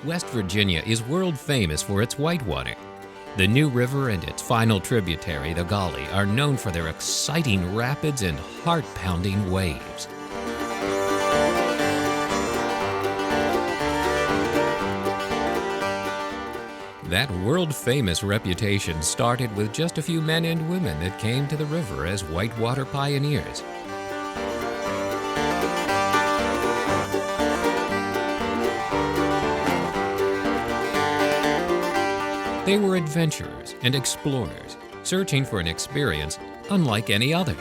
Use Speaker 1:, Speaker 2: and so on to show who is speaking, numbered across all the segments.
Speaker 1: West Virginia is world famous for its whitewater. The New River and its final tributary, the Gauley, are known for their exciting rapids and heart-pounding waves. That world-famous reputation started with just a few men and women that came to the river as whitewater pioneers. They were adventurers and explorers, searching for an experience unlike any other.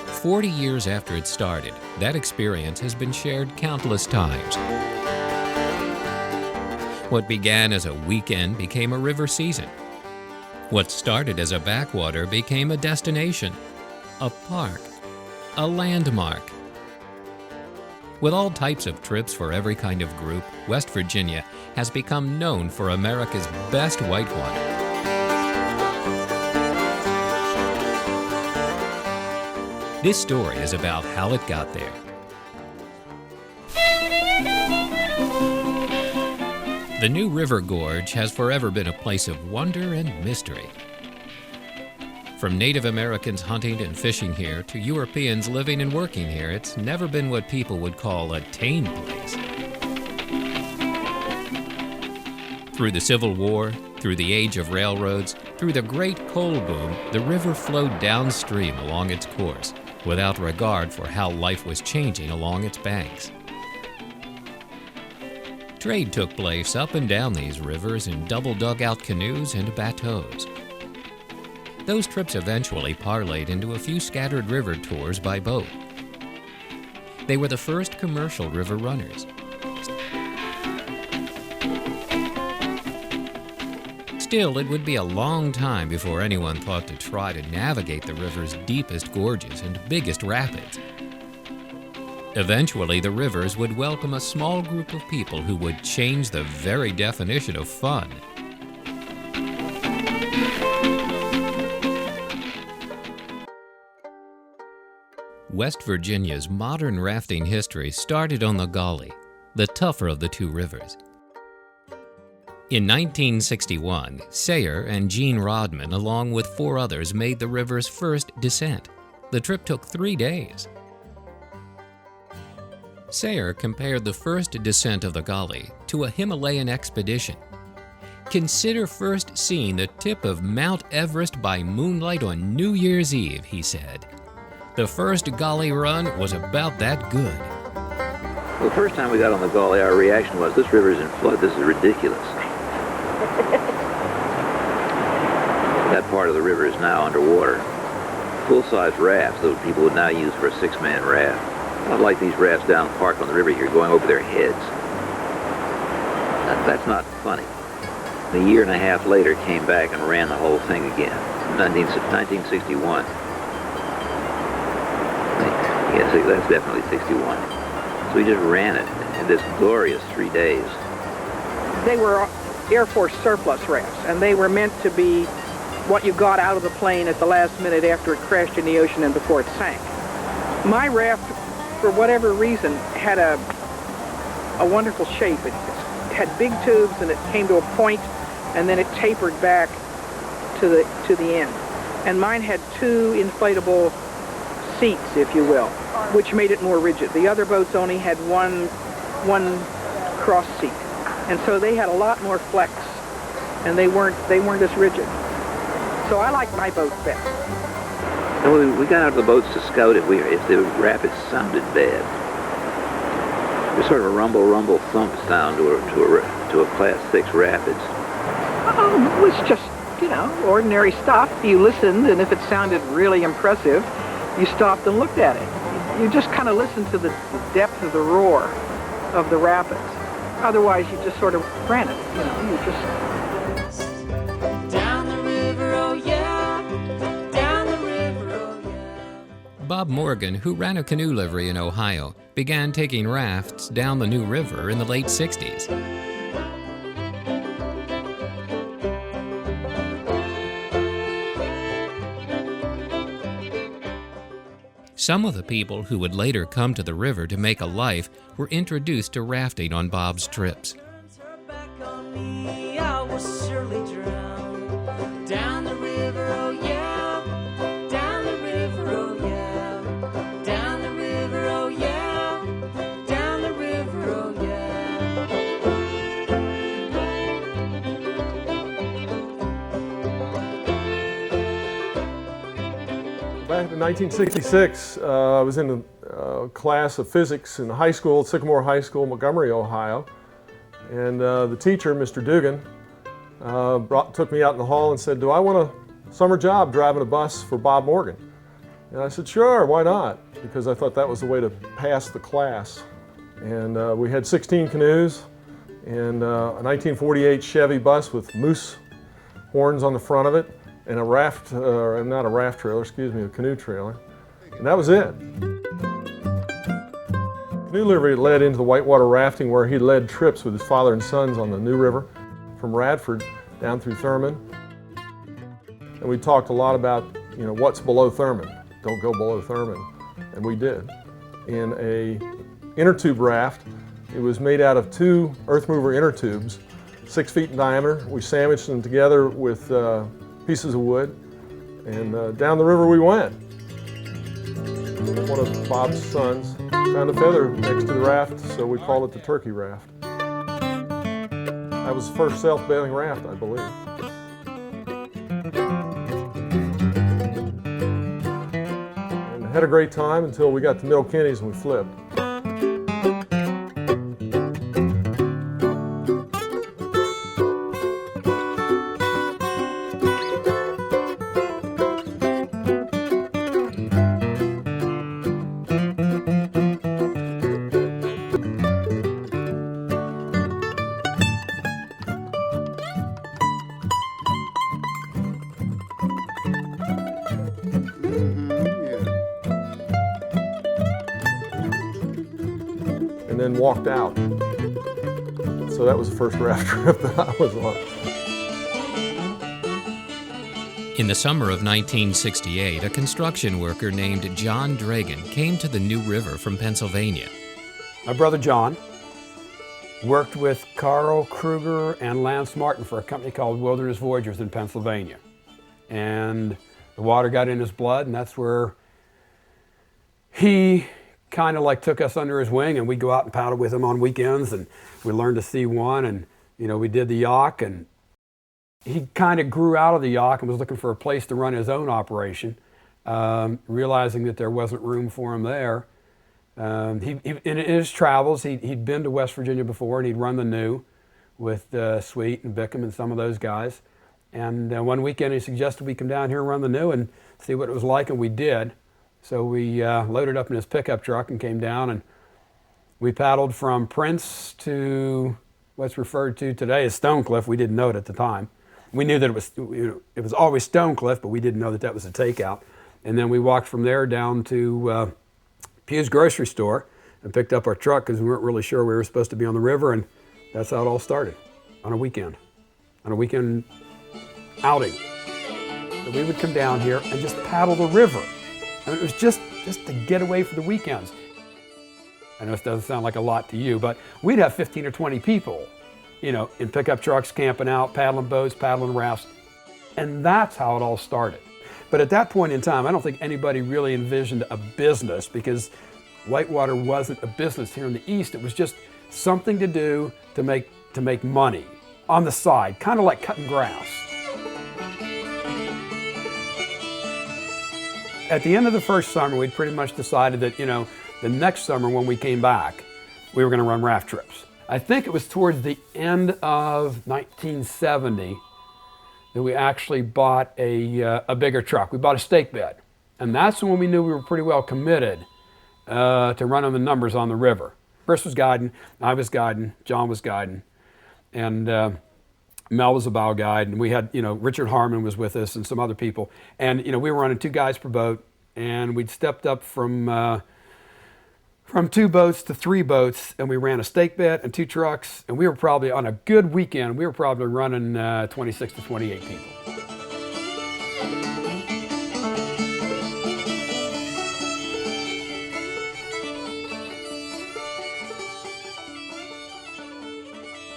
Speaker 1: 40 years after it started, that experience has been shared countless times. What began as a weekend became a river season. What started as a backwater became a destination, a park, a landmark. With all types of trips for every kind of group, West Virginia has become known for America's best whitewater. This story is about how it got there. The New River Gorge has forever been a place of wonder and mystery. From Native Americans hunting and fishing here to Europeans living and working here, it's never been what people would call a tame place. Through the Civil War, through the age of railroads, through the Great Coal Boom, the river flowed downstream along its course, without regard for how life was changing along its banks. Trade took place up and down these rivers in double dugout canoes and bateaus. Those trips eventually parlayed into a few scattered river tours by boat. They were the first commercial river runners. Still, it would be a long time before anyone thought to try to navigate the river's deepest gorges and biggest rapids. Eventually, the rivers would welcome a small group of people who would change the very definition of fun. West Virginia's modern rafting history started on the Gauley, the tougher of the two rivers. In 1961, Sayre and Gene Rodman, along with 4 others, made the river's first descent. The trip took 3 days. Sayre compared the first descent of the Gauley to a Himalayan expedition. Consider first seeing the tip of Mount Everest by moonlight on New Year's Eve, he said. The first Gauley run was about that good.
Speaker 2: Well, the first time we got on the Gauley, our reaction was, this river is in flood, this is ridiculous. That part of the river is now underwater. Full-size rafts that people would now use for a 6-man raft. Not like these rafts down the park on the river here going over their heads. That's not funny. A year and a half later, came back and ran the whole thing again. 1961. Yes, that's definitely 61. So we just ran it in this glorious 3 days.
Speaker 3: They were Air Force surplus rafts, and they were meant to be what you got out of the plane at the last minute after it crashed in the ocean and before it sank. My raft, for whatever reason, had a wonderful shape. It had big tubes, and it came to a point, and then it tapered back to the end. And mine had 2 inflatable seats, if you will, which made it more rigid. The other boats only had one cross seat, and so they had a lot more flex, and they weren't as rigid. So I like my boat best.
Speaker 2: And we got out of the boats to scout it. If the rapids sounded bad, there's sort of a rumble thump sound to a Class 6 rapids.
Speaker 3: It was just, ordinary stuff. You listened, and if it sounded really impressive, you stopped and looked at it. You just kind of listened to the depth of the roar of the rapids. Otherwise, you just sort of ran it. You just...
Speaker 4: Down the river, oh yeah. Down the river, oh yeah.
Speaker 1: Bob Morgan, who ran a canoe livery in Ohio, began taking rafts down the New River in the late 60s. Some of the people who would later come to the river to make a life were introduced to rafting on Bob's trips.
Speaker 4: Her back on me, I was surely drowned. Down the river, oh yeah. Down the river, oh yeah. Down the river, oh yeah. Down the river, oh yeah.
Speaker 5: Back in 1966, I was in a class of physics in high school, Sycamore High School, Montgomery, Ohio. And the teacher, Mr. Dugan, took me out in the hall and said, "Do I want a summer job driving a bus for Bob Morgan?" And I said, "Sure, why not?" Because I thought that was the way to pass the class. And we had 16 canoes and a 1948 Chevy bus with moose horns on the front of it, and a raft, not a raft trailer, excuse me, a canoe trailer. And that was it. Canoe River led into the whitewater rafting, where he led trips with his father and sons on the New River from Radford down through Thurman. And we talked a lot about, what's below Thurman. Don't go below Thurman. And we did. In a inner tube raft, it was made out of 2 earth mover inner tubes, 6 feet in diameter. We sandwiched them together with pieces of wood, and down the river we went. One of Bob's sons found a feather next to the raft, so we called it the turkey raft. That was the first self-bailing raft, I believe. And had a great time until we got to Middle Kenny's and we flipped. And then walked out. So that was the first raft trip that I was on.
Speaker 1: In the summer of 1968, a construction worker named John Dragan came to the New River from Pennsylvania.
Speaker 6: My brother John worked with Carl Kruger and Lance Martin for a company called Wilderness Voyagers in Pennsylvania. And the water got in his blood, and that's where he kind of like took us under his wing, and we'd go out and paddle with him on weekends, and we learned to C1, and we did the yacht, and he kind of grew out of the yacht and was looking for a place to run his own operation, realizing that there wasn't room for him there. In his travels, he'd been to West Virginia before, and he'd run the New with Sweet and Bickham and some of those guys. And one weekend he suggested we come down here and run the New and see what it was like, and we did. So we loaded up in his pickup truck and came down, and we paddled from Prince to what's referred to today as Stonecliff. We didn't know it at the time. We knew that it was always Stonecliff, but we didn't know that that was a takeout. And then we walked from there down to Pugh's grocery store and picked up our truck because we weren't really sure we were supposed to be on the river, and that's how it all started, on a weekend outing. So we would come down here and just paddle the river. I mean, it was just to get away for the weekends. I know this doesn't sound like a lot to you, but we'd have 15 or 20 people, in pickup trucks, camping out, paddling boats, paddling rafts. And that's how it all started. But at that point in time, I don't think anybody really envisioned a business, because whitewater wasn't a business here in the East. It was just something to do to make money on the side, kind of like cutting grass. At the end of the first summer, we'd pretty much decided that, the next summer when we came back, we were going to run raft trips. I think it was towards the end of 1970 that we actually bought a bigger truck. We bought a stake bed. And that's when we knew we were pretty well committed to running the numbers on the river. Chris was guiding, I was guiding, John was guiding, and Mel was a bow guide, and we had, Richard Harmon was with us and some other people. And, we were running 2 guys per boat, and we'd stepped up from 2 boats to 3 boats, and we ran a stake bed and 2 trucks, and we were probably, on a good weekend, we were probably running 26 to 28 people.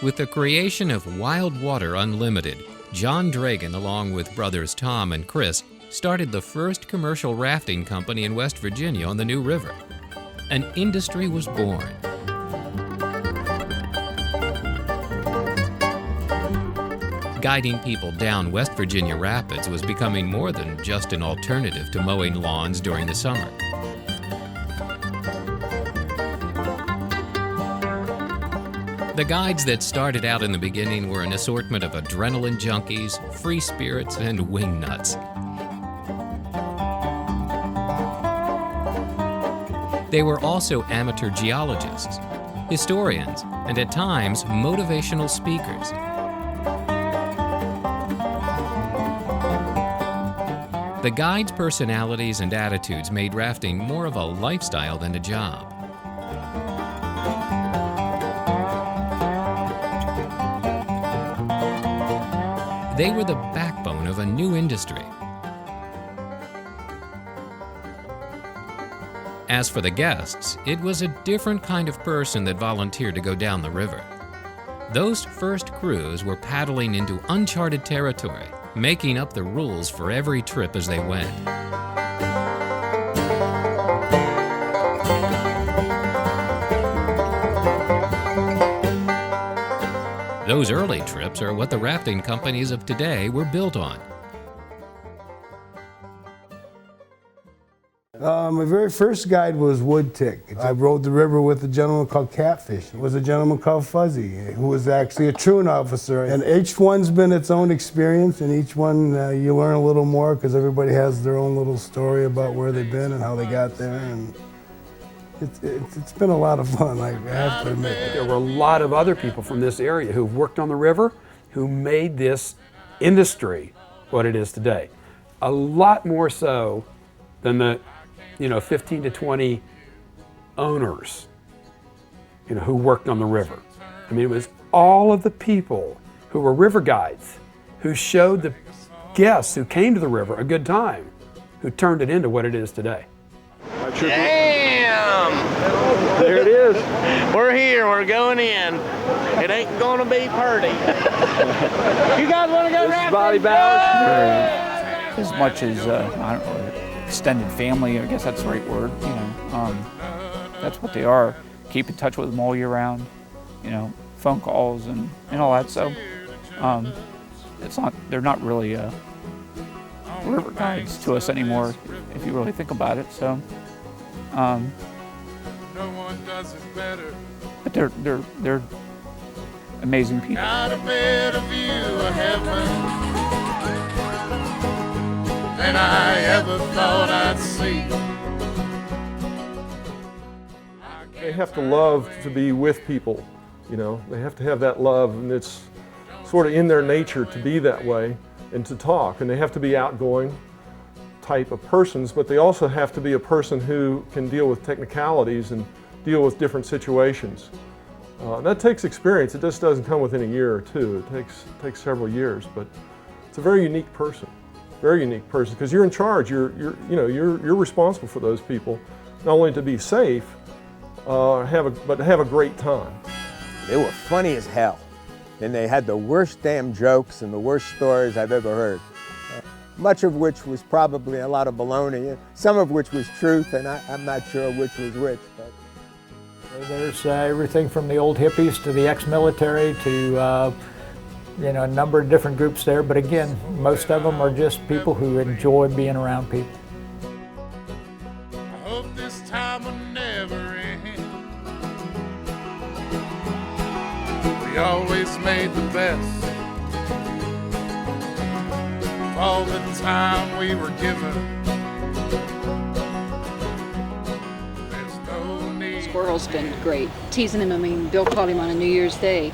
Speaker 1: With the creation of Wild Water Unlimited, John Dragon, along with brothers Tom and Chris, started the first commercial rafting company in West Virginia on the New River. An industry was born. Guiding people down West Virginia rapids was becoming more than just an alternative to mowing lawns during the summer. The guides that started out in the beginning were an assortment of adrenaline junkies, free spirits, and wingnuts. They were also amateur geologists, historians, and at times motivational speakers. The guides' personalities and attitudes made rafting more of a lifestyle than a job. They were the backbone of a new industry. As for the guests, it was a different kind of person that volunteered to go down the river. Those first crews were paddling into uncharted territory, making up the rules for every trip as they went. Those early trips are what the rafting companies of today were built on.
Speaker 7: My very first guide was Woodtick. I rode the river with a gentleman called Catfish. There was a gentleman called Fuzzy, who was actually a truant officer. And each one's been its own experience, and each one you learn a little more because everybody has their own little story about where they've been and how they got there. And it's been a lot of fun, I have to admit.
Speaker 6: There were a lot of other people from this area who worked on the river who made this industry what it is today. A lot more so than the 15 to 20 owners who worked on the river. I mean, it was all of the people who were river guides who showed the guests who came to the river a good time, who turned it into what it is today.
Speaker 8: Damn!
Speaker 5: There it is.
Speaker 8: We're here, we're going in. It ain't gonna be pretty. You guys wanna go rafting?
Speaker 5: Bobby Bowers.
Speaker 9: As much as, I don't know, extended family, I guess that's the right word, that's what they are. Keep in touch with them all year round, phone calls and all that, so they're not really river guides to us anymore, if you really think about it, so, but they're amazing people.
Speaker 8: Got a better view of heaven than I ever thought I'd see.
Speaker 5: They have to love to be with people, They have to have that love, and it's sort of in their nature to be that way and to talk. And they have to be outgoing type of persons, but they also have to be a person who can deal with technicalities and deal with different situations. That takes experience. It just doesn't come within a year or two. It takes several years, but it's a very unique person. Very unique person, because you're in charge. You're responsible for those people, not only to be safe, but to have a great time.
Speaker 10: They were funny as hell, and they had the worst damn jokes and the worst stories I've ever heard. Much of which was probably a lot of baloney, some of which was truth, and I'm not sure which was which. But
Speaker 11: there's everything from the old hippies to the ex-military to a number of different groups there, but again, most of them are just people who enjoy being around people.
Speaker 8: I hope this time will never end. We always made the best of all the time we were given. There's no need.
Speaker 12: Squirrel's been great. Teasing him, Bill called him on a New Year's Day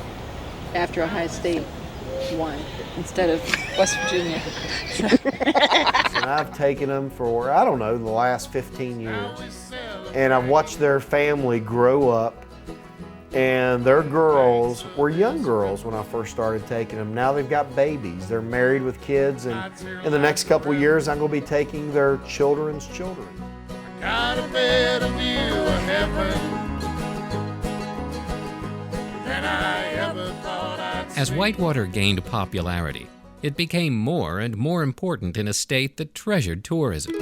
Speaker 12: after Ohio State won instead of West Virginia.
Speaker 13: And I've taken them for, the last 15 years. And I've watched their family grow up, and their girls were young girls when I first started taking them. Now they've got babies. They're married with kids, and in the next couple of years, I'm going to be taking their children's children.
Speaker 8: Got a better view of heaven than I ever thought.
Speaker 1: As whitewater gained popularity, it became more and more important in a state that treasured tourism.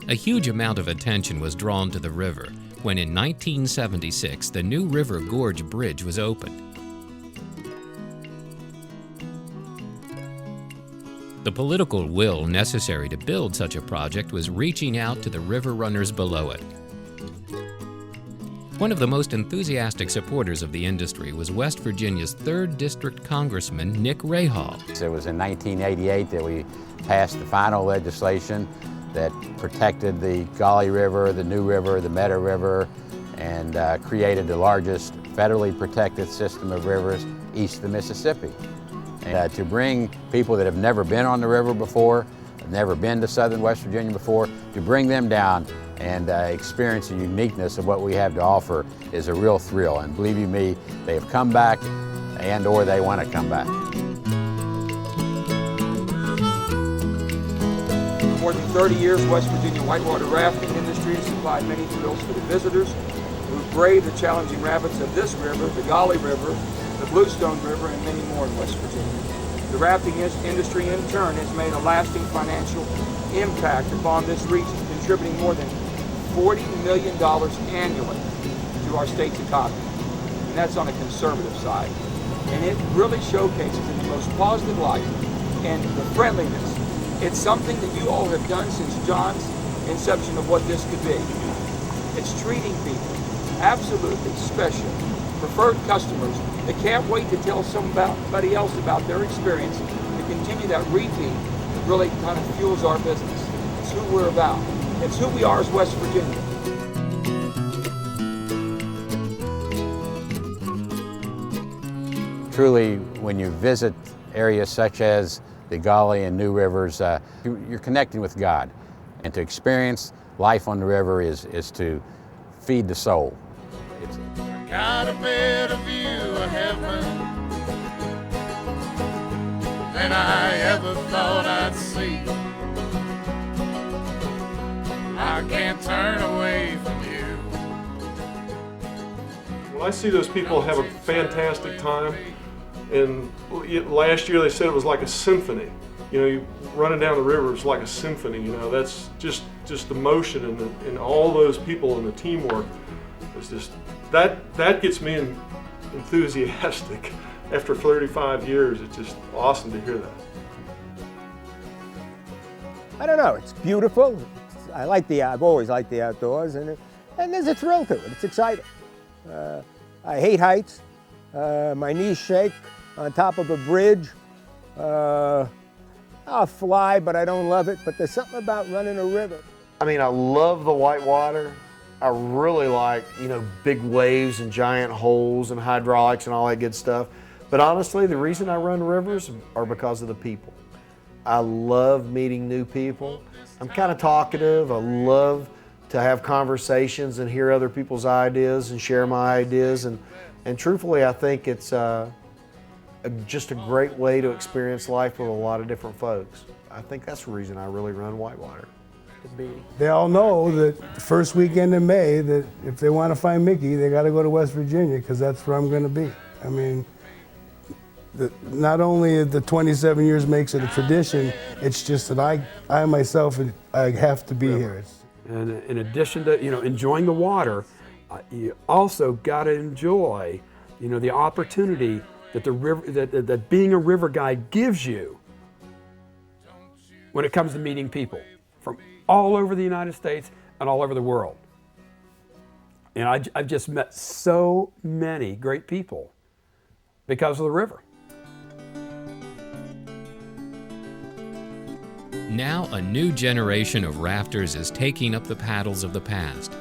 Speaker 1: A huge amount of attention was drawn to the river when in 1976 the new River Gorge Bridge was opened. The political will necessary to build such a project was reaching out to the river runners below it. One of the most enthusiastic supporters of the industry was West Virginia's 3rd District Congressman Nick Rahal.
Speaker 14: It was in 1988 that we passed the final legislation that protected the Gauley River, the New River, the Meadow River, and created the largest federally protected system of rivers east of the Mississippi. And, to bring people that have never been on the river before, never been to southern West Virginia before, to bring them down and experience the uniqueness of what we have to offer is a real thrill. And believe you me, they have come back and or they want to come back.
Speaker 15: For more than 30 years, West Virginia whitewater rafting industry has supplied many thrills for the visitors who brave the challenging rapids of this river, the Gauley River, the Bluestone River, and many more in West Virginia. The rafting industry, in turn, has made a lasting financial impact upon this region, contributing more than $40 million annually to our state's economy. And that's on a conservative side. And it really showcases in the most positive light and the friendliness. It's something that you all have done since John's inception of what this could be. It's treating people absolutely special, preferred customers that can't wait to tell somebody else about their experience, to continue that repeat that really kind of fuels our business. It's who we're about. It's who we are as West Virginia.
Speaker 14: Truly, when you visit areas such as the Gauley and New Rivers, you're connecting with God. And to experience life on the river is to feed the soul.
Speaker 8: Got a better view of heaven than I ever thought I'd see. I can't turn away from you.
Speaker 5: Well, I see those people have a fantastic time, and last year they said it was like a symphony. You know, you running down the river is like a symphony. You know, that's just the motion and all those people and the teamwork. It's just that gets me enthusiastic. After 35 years, it's just awesome to hear that.
Speaker 10: I don't know, it's beautiful. I've always liked the outdoors, and there's a thrill to it. It's exciting. I hate heights. My knees shake on top of a bridge. I'll fly, but I don't love it. But there's something about running a river.
Speaker 13: I mean, I love the whitewater. I really like, big waves and giant holes and hydraulics and all that good stuff. But honestly, the reason I run rivers are because of the people. I love meeting new people. I'm kind of talkative. I love to have conversations and hear other people's ideas and share my ideas. And truthfully, I think it's just a great way to experience life with a lot of different folks. I think that's the reason I really run whitewater.
Speaker 7: They all know that the first weekend in May, that if they want to find Mickey, they got to go to West Virginia, because that's where I'm going to be. I mean, not only the 27 years makes it a tradition, it's just that I myself, I have to be here.
Speaker 6: And in addition to enjoying the water, you also got to enjoy the opportunity that the river that being a river guide gives you when it comes to meeting people from all over the United States and all over the world. And I've just met so many great people because of the river.
Speaker 1: Now a new generation of rafters is taking up the paddles of the past.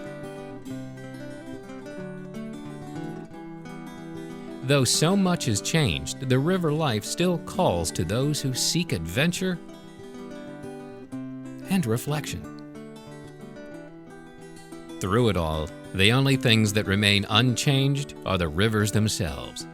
Speaker 1: Though so much has changed, the river life still calls to those who seek adventure and reflection. Through it all, the only things that remain unchanged are the rivers themselves.